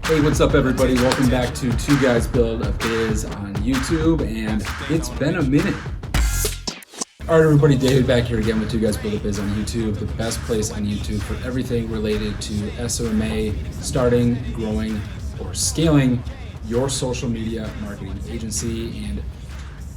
Hey, what's up, everybody? Welcome back to Two Guys Build a Biz on YouTube, and it's been a minute. All right, everybody, David back here again with Two Guys Build a Biz on YouTube, the best place on YouTube for everything related to SOMA, starting, growing, or scaling your social media marketing agency. And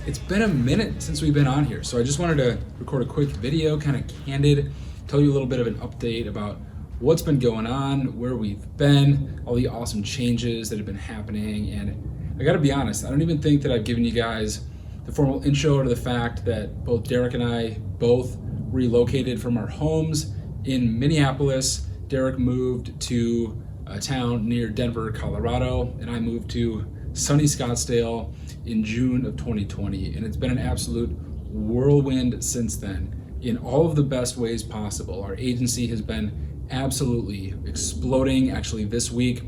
it's been a minute since we've been on here, so I just wanted to record a quick video, kind of candid, tell you a little bit of an update about what's been going on, where we've been, all the awesome changes that have been happening. And I gotta be honest, I don't even think that I've given you guys the formal intro to the fact that both Derek and I both relocated from our homes in Minneapolis. Derek moved to a town near Denver, Colorado, and I moved to sunny Scottsdale in June of 2020. And it's been an absolute whirlwind since then in all of the best ways possible. Our agency has been absolutely exploding. Actually, this week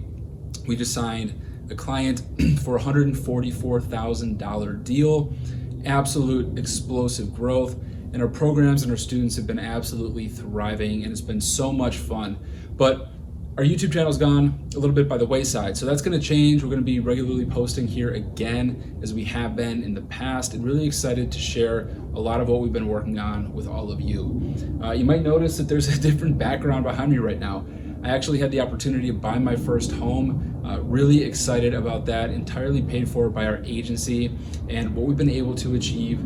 we just signed a client for a $144,000 deal. Absolute explosive growth, and our programs and our students have been absolutely thriving, and it's been so much fun. But our YouTube channel's gone a little bit by the wayside, so that's going to change. We're going to be regularly posting here again as we have been in the past, and really excited to share a lot of what we've been working on with all of you. You might notice that there's a different background behind me right now. I actually had the opportunity to buy my first home. Really excited about that, entirely paid for by our agency and what we've been able to achieve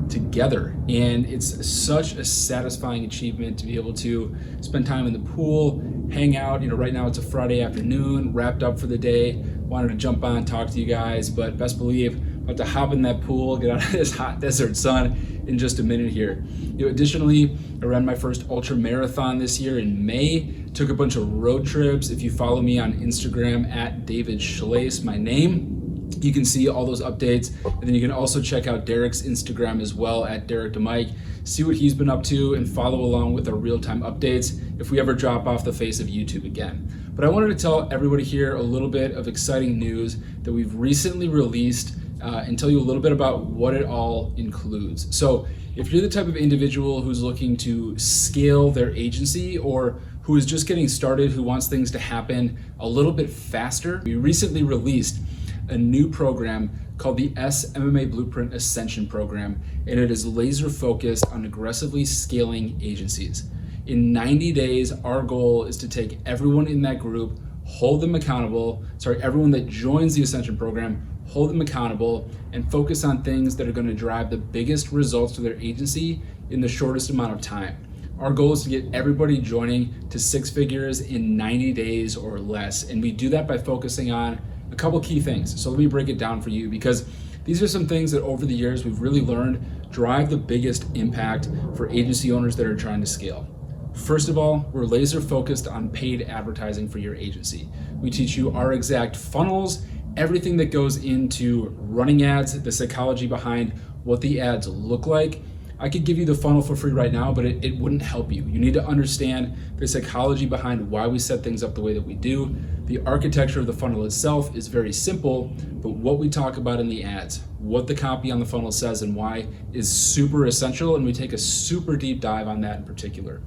together. And it's such a satisfying achievement to be able to spend time in the pool, hang out. Right now it's a Friday afternoon, wrapped up for the day. Wanted to jump on, talk to you guys, but best believe I'm about to hop in that pool, get out of this hot desert sun in just a minute here. Additionally, I ran my first ultra marathon this year in May. Took a bunch of road trips. If you follow me on Instagram at David Schlace, my name, you can see all those updates. And then you can also check out Derek's Instagram as well at Derek DeMike. See what he's been up to and follow along with our real-time updates if we ever drop off the face of YouTube again. But I wanted to tell everybody here a little bit of exciting news that we've recently released and tell you a little bit about what it all includes. So if you're the type of individual who's looking to scale their agency or who is just getting started, who wants things to happen a little bit faster, we recently released a new program called the SMMA Blueprint Ascension Program, and it is laser focused on aggressively scaling agencies. In 90 days, our goal is to take everyone in that group, hold them accountable, everyone that joins the Ascension Program, hold them accountable, and focus on things that are going to drive the biggest results to their agency in the shortest amount of time. Our goal is to get everybody joining to six figures in 90 days or less, and we do that by focusing on a couple key things. So let me break it down for you, because these are some things that over the years we've really learned drive the biggest impact for agency owners that are trying to scale. First of all, we're laser focused on paid advertising for your agency. We teach you our exact funnels, everything that goes into running ads, the psychology behind what the ads look like. I could give you the funnel for free right now, but it wouldn't help you. You need to understand the psychology behind why we set things up the way that we do. The architecture of the funnel itself is very simple, but what we talk about in the ads, what the copy on the funnel says and why, is super essential, and we take a super deep dive on that in particular.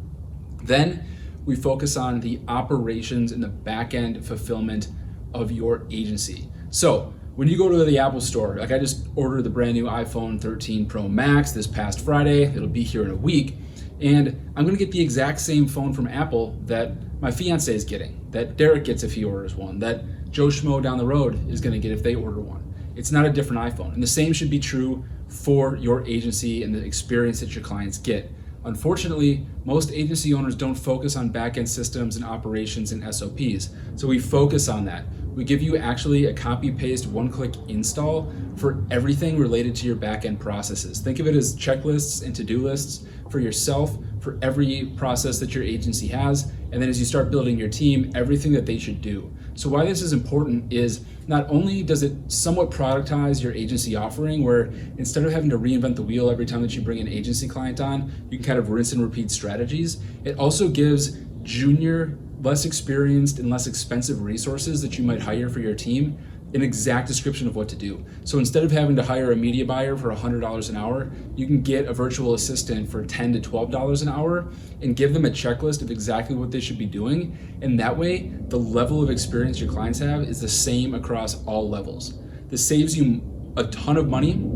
Then we focus on the operations and the back-end fulfillment of your agency. So when you go to the Apple store, like I just ordered the brand new iPhone 13 Pro Max this past Friday, it'll be here in a week, and I'm gonna get the exact same phone from Apple that my fiance is getting, that Derek gets if he orders one, that Joe Schmo down the road is gonna get if they order one. It's not a different iPhone, and the same should be true for your agency and the experience that your clients get. Unfortunately, most agency owners don't focus on back-end systems and operations and SOPs, so we focus on that. We give you actually a copy-paste, one-click install for everything related to your back-end processes. Think of it as checklists and to-do lists for yourself, for every process that your agency has, and then as you start building your team, everything that they should do. So why this is important is not only does it somewhat productize your agency offering, where instead of having to reinvent the wheel every time that you bring an agency client on, you can kind of rinse and repeat strategies. It also gives junior, less experienced and less expensive resources that you might hire for your team an exact description of what to do. So instead of having to hire a media buyer for $100 an hour, you can get a virtual assistant for $10 to $12 an hour and give them a checklist of exactly what they should be doing. And that way, the level of experience your clients have is the same across all levels. This saves you a ton of money,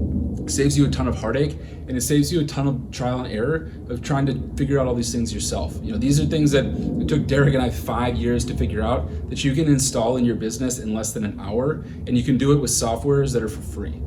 saves you a ton of heartache, and it saves you a ton of trial and error of trying to figure out all these things yourself. These are things that it took Derek and I 5 years to figure out that you can install in your business in less than an hour, and you can do it with softwares that are for free.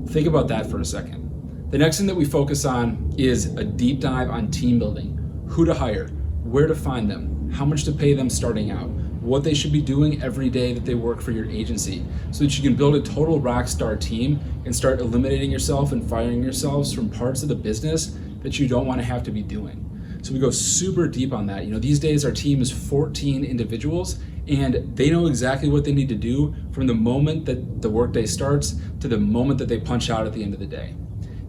Think about that for a second. The next thing that we focus on is a deep dive on team building, who to hire, where to find them, how much to pay them starting out, what they should be doing every day that they work for your agency, so that you can build a total rock star team and start eliminating yourself and firing yourselves from parts of the business that you don't want to have to be doing. So we go super deep on that. These days our team is 14 individuals, and they know exactly what they need to do from the moment that the workday starts to the moment that they punch out at the end of the day.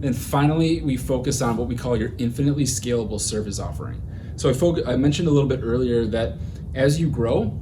And finally, we focus on what we call your infinitely scalable service offering. So I mentioned a little bit earlier that as you grow,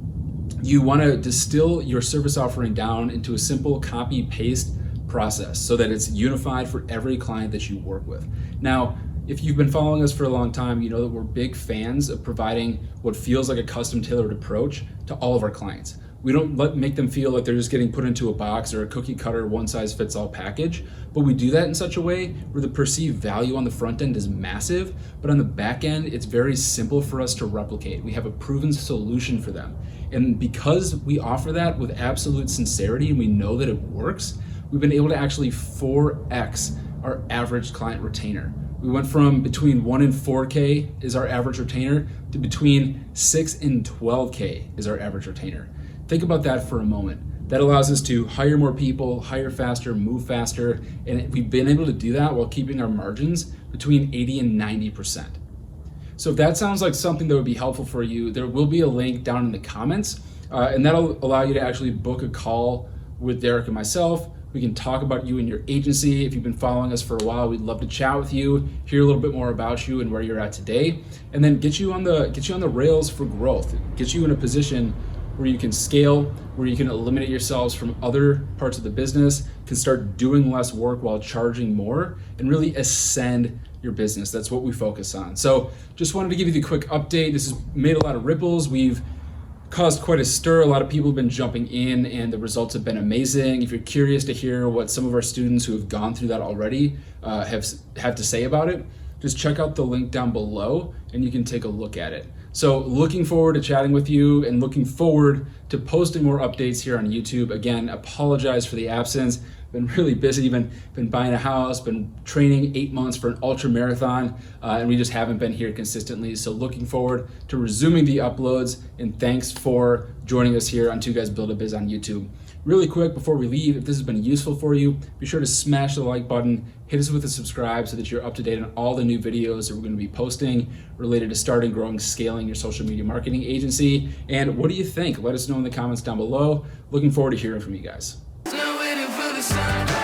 you want to distill your service offering down into a simple copy-paste process so that it's unified for every client that you work with. Now, if you've been following us for a long time, you know that we're big fans of providing what feels like a custom tailored approach to all of our clients. We don't make them feel like they're just getting put into a box or a cookie cutter one size fits all package, but we do that in such a way where the perceived value on the front end is massive, but on the back end, it's very simple for us to replicate. We have a proven solution for them. And because we offer that with absolute sincerity and we know that it works, we've been able to actually 4x our average client retainer. We went from between 1 and 4K is our average retainer to between 6 and 12K is our average retainer. Think about that for a moment. That allows us to hire more people, hire faster, move faster, and we've been able to do that while keeping our margins between 80 and 90%. So if that sounds like something that would be helpful for you, there will be a link down in the comments, and that'll allow you to actually book a call with Derek and myself. We can talk about you and your agency. If you've been following us for a while, we'd love to chat with you, hear a little bit more about you and where you're at today, and then get you on the rails for growth, get you in a position where you can scale, where you can eliminate yourselves from other parts of the business, can start doing less work while charging more, and really ascend your business. That's what we focus on. So just wanted to give you the quick update. This has made a lot of ripples. We've caused quite a stir. A lot of people have been jumping in and the results have been amazing. If you're curious to hear what some of our students who have gone through that already have to say about it, just check out the link down below and you can take a look at it. So looking forward to chatting with you and looking forward to posting more updates here on YouTube. Again, apologize for the absence. Been really busy, been buying a house, been training 8 months for an ultra marathon, and we just haven't been here consistently. So looking forward to resuming the uploads, and thanks for joining us here on Two Guys Build a Biz on YouTube. Really quick before we leave, if this has been useful for you, be sure to smash the like button, hit us with a subscribe so that you're up to date on all the new videos that we're going to be posting related to starting, growing, scaling your social media marketing agency. And what do you think? Let us know in the comments down below. Looking forward to hearing from you guys. Still waiting for the sun.